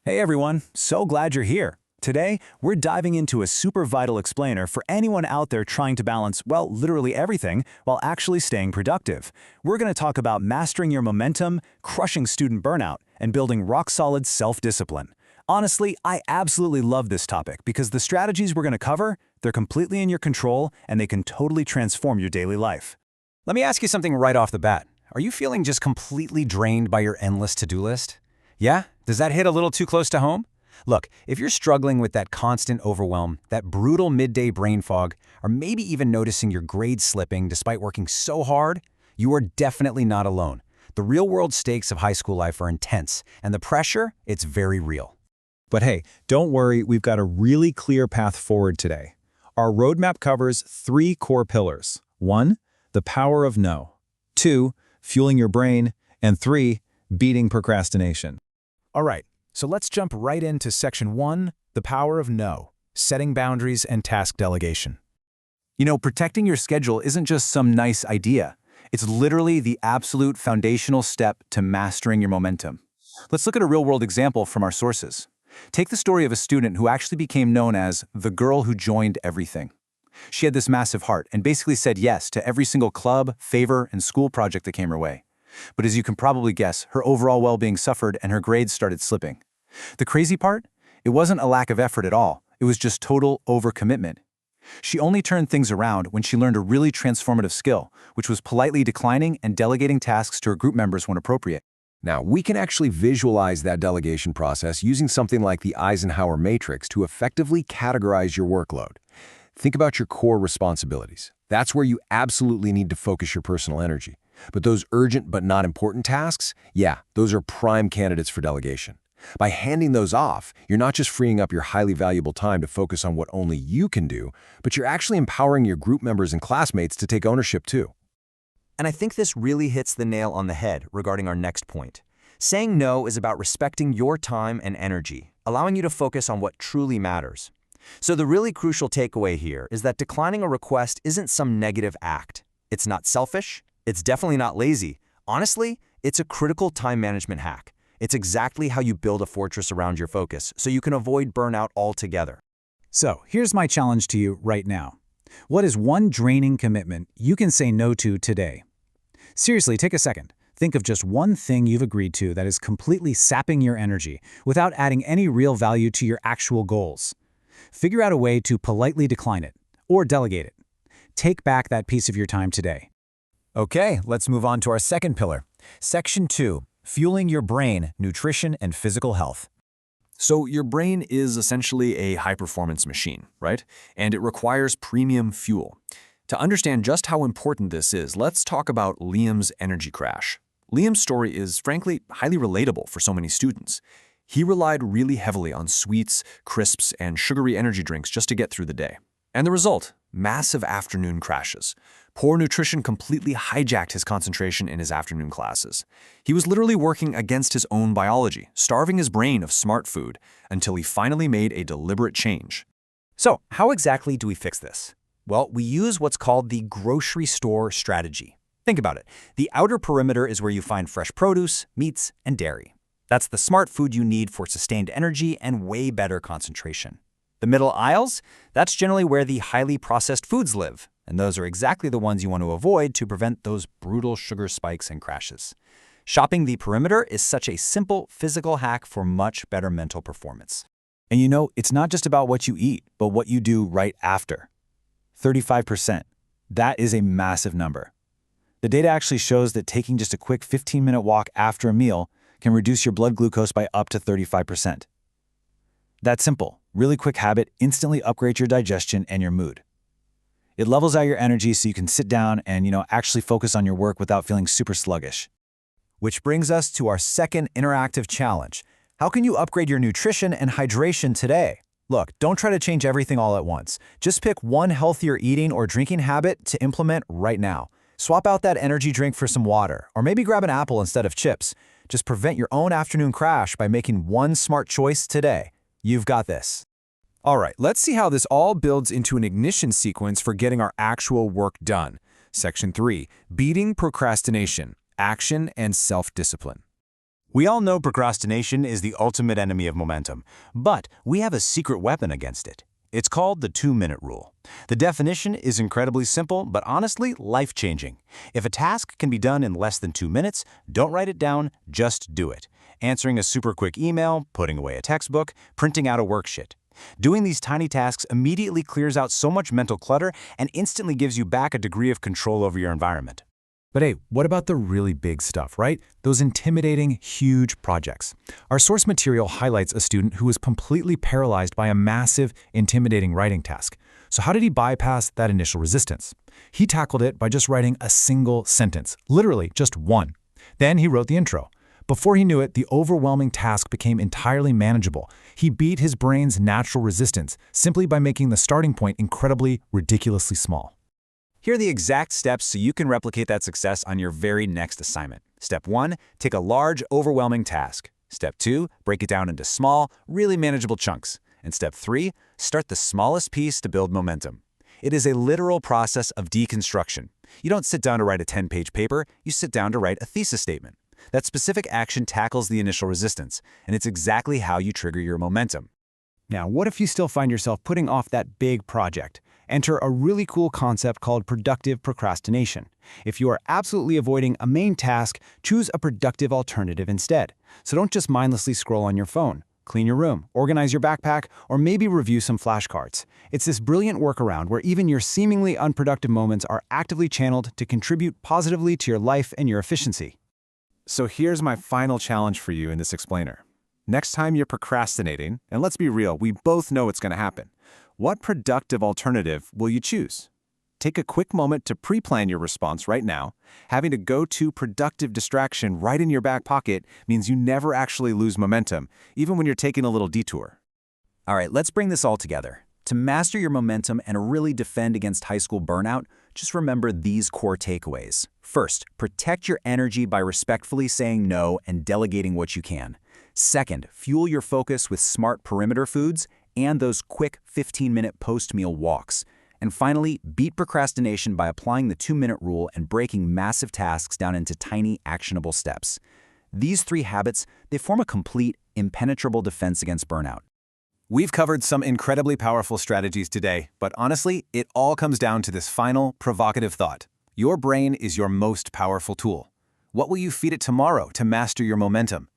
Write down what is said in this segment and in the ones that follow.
Hey everyone, so glad you're here. Today, we're diving into a super vital explainer for anyone out there trying to balance, well, literally everything while actually staying productive. We're going to talk about mastering your momentum, crushing student burnout, and building rock-solid self-discipline. Honestly, I absolutely love this topic because the strategies we're going to cover, they're completely in your control and they can totally transform your daily life. Let me ask you something right off the bat. Are you feeling just completely drained by your endless to-do list? Yeah? Does that hit a little too close to home? Look, if you're struggling with that constant overwhelm, that brutal midday brain fog, or maybe even noticing your grades slipping despite working so hard, you are definitely not alone. The real-world stakes of high school life are intense, and the pressure, it's very real. But hey, don't worry, we've got a really clear path forward today. Our roadmap covers 3 core pillars. 1, the power of no. 2, fueling your brain. And 3, beating procrastination. All right, so let's jump right into Section 1, the power of no, setting boundaries and task delegation. You know, protecting your schedule isn't just some nice idea. It's literally the absolute foundational step to mastering your momentum. Let's look at a real-world example from our sources. Take the story of a student who actually became known as the girl who joined everything. She had this massive heart and basically said yes to every single club, favor, and school project that came her way. But as you can probably guess, her overall well-being suffered and her grades started slipping. The crazy part? It wasn't a lack of effort at all. It was just total overcommitment. She only turned things around when she learned a really transformative skill, which was politely declining and delegating tasks to her group members when appropriate. Now, we can actually visualize that delegation process using something like the Eisenhower matrix to effectively categorize your workload. Think about your core responsibilities. That's where you absolutely need to focus your personal energy. But those urgent but not important tasks, yeah, those are prime candidates for delegation. By handing those off, you're not just freeing up your highly valuable time to focus on what only you can do, but you're actually empowering your group members and classmates to take ownership too. And I think this really hits the nail on the head regarding our next point. Saying no is about respecting your time and energy, allowing you to focus on what truly matters. So the really crucial takeaway here is that declining a request isn't some negative act. It's not selfish. It's definitely not lazy. Honestly, it's a critical time management hack. It's exactly how you build a fortress around your focus so you can avoid burnout altogether. So here's my challenge to you right now. What is one draining commitment you can say no to today? Seriously, take a second. Think of just one thing you've agreed to that is completely sapping your energy without adding any real value to your actual goals. Figure out a way to politely decline it or delegate it. Take back that piece of your time today. Okay, let's move on to our second pillar. Section 2, fueling your brain, nutrition, and physical health. So your brain is essentially a high-performance machine, right? And it requires premium fuel. To understand just how important this is, let's talk about Liam's energy crash. Liam's story is, frankly, highly relatable for so many students. He relied really heavily on sweets, crisps, and sugary energy drinks just to get through the day. And the result? Massive afternoon crashes. Poor nutrition completely hijacked his concentration in his afternoon classes. He was literally working against his own biology, starving his brain of smart food, until he finally made a deliberate change. So, how exactly do we fix this? Well, we use what's called the grocery store strategy. Think about it. The outer perimeter is where you find fresh produce, meats, and dairy. That's the smart food you need for sustained energy and way better concentration. The middle aisles, that's generally where the highly processed foods live, and those are exactly the ones you want to avoid to prevent those brutal sugar spikes and crashes. Shopping the perimeter is such a simple physical hack for much better mental performance. And you know, it's not just about what you eat, but what you do right after. 35%. That is a massive number. The data actually shows that taking just a quick 15-minute walk after a meal can reduce your blood glucose by up to 35%. That simple, really quick habit instantly upgrades your digestion and your mood. It levels out your energy so you can sit down and, actually focus on your work without feeling super sluggish. Which brings us to our second interactive challenge. How can you upgrade your nutrition and hydration today? Look, don't try to change everything all at once. Just pick one healthier eating or drinking habit to implement right now. Swap out that energy drink for some water, or maybe grab an apple instead of chips. Just prevent your own afternoon crash by making one smart choice today. You've got this. All right, let's see how this all builds into an ignition sequence for getting our actual work done. Section 3, beating procrastination, action and self-discipline. We all know procrastination is the ultimate enemy of momentum, but we have a secret weapon against it. It's called the 2-minute rule. The definition is incredibly simple, but honestly, life-changing. If a task can be done in less than 2 minutes, don't write it down, just do it. Answering a super quick email, putting away a textbook, printing out a worksheet. Doing these tiny tasks immediately clears out so much mental clutter and instantly gives you back a degree of control over your environment. But hey, what about the really big stuff, right? Those intimidating, huge projects. Our source material highlights a student who was completely paralyzed by a massive, intimidating writing task. So how did he bypass that initial resistance? He tackled it by just writing a single sentence, literally just one. Then he wrote the intro. Before he knew it, the overwhelming task became entirely manageable. He beat his brain's natural resistance simply by making the starting point incredibly, ridiculously small. Here are the exact steps so you can replicate that success on your very next assignment. Step 1, take a large, overwhelming task. Step 2, break it down into small, really manageable chunks. And Step 3, start the smallest piece to build momentum. It is a literal process of deconstruction. You don't sit down to write a 10-page paper, you sit down to write a thesis statement. That specific action tackles the initial resistance, and it's exactly how you trigger your momentum. Now, what if you still find yourself putting off that big project? Enter a really cool concept called productive procrastination. If you are absolutely avoiding a main task, choose a productive alternative instead. So don't just mindlessly scroll on your phone. Clean your room, organize your backpack, or maybe review some flashcards. It's this brilliant workaround where even your seemingly unproductive moments are actively channeled to contribute positively to your life and your efficiency. So here's my final challenge for you in this explainer. Next time you're procrastinating, and let's be real, we both know it's going to happen, what productive alternative will you choose? Take a quick moment to pre-plan your response right now. Having a go-to productive distraction right in your back pocket means you never actually lose momentum, even when you're taking a little detour. All right, let's bring this all together. To master your momentum and really defend against high school burnout, just remember these core takeaways. First, protect your energy by respectfully saying no and delegating what you can. Second, fuel your focus with smart perimeter foods and those quick 15-minute post-meal walks. And finally, beat procrastination by applying the 2-minute rule and breaking massive tasks down into tiny, actionable steps. These 3 habits, they form a complete, impenetrable defense against burnout. We've covered some incredibly powerful strategies today, but honestly, it all comes down to this final, provocative thought. Your brain is your most powerful tool. What will you feed it tomorrow to master your momentum?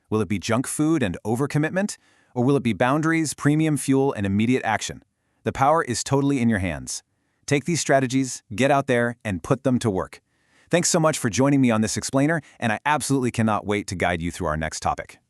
Will it be junk food and overcommitment? Or will it be boundaries, premium fuel, and immediate action? The power is totally in your hands. Take these strategies, get out there, and put them to work. Thanks so much for joining me on this explainer, and I absolutely cannot wait to guide you through our next topic.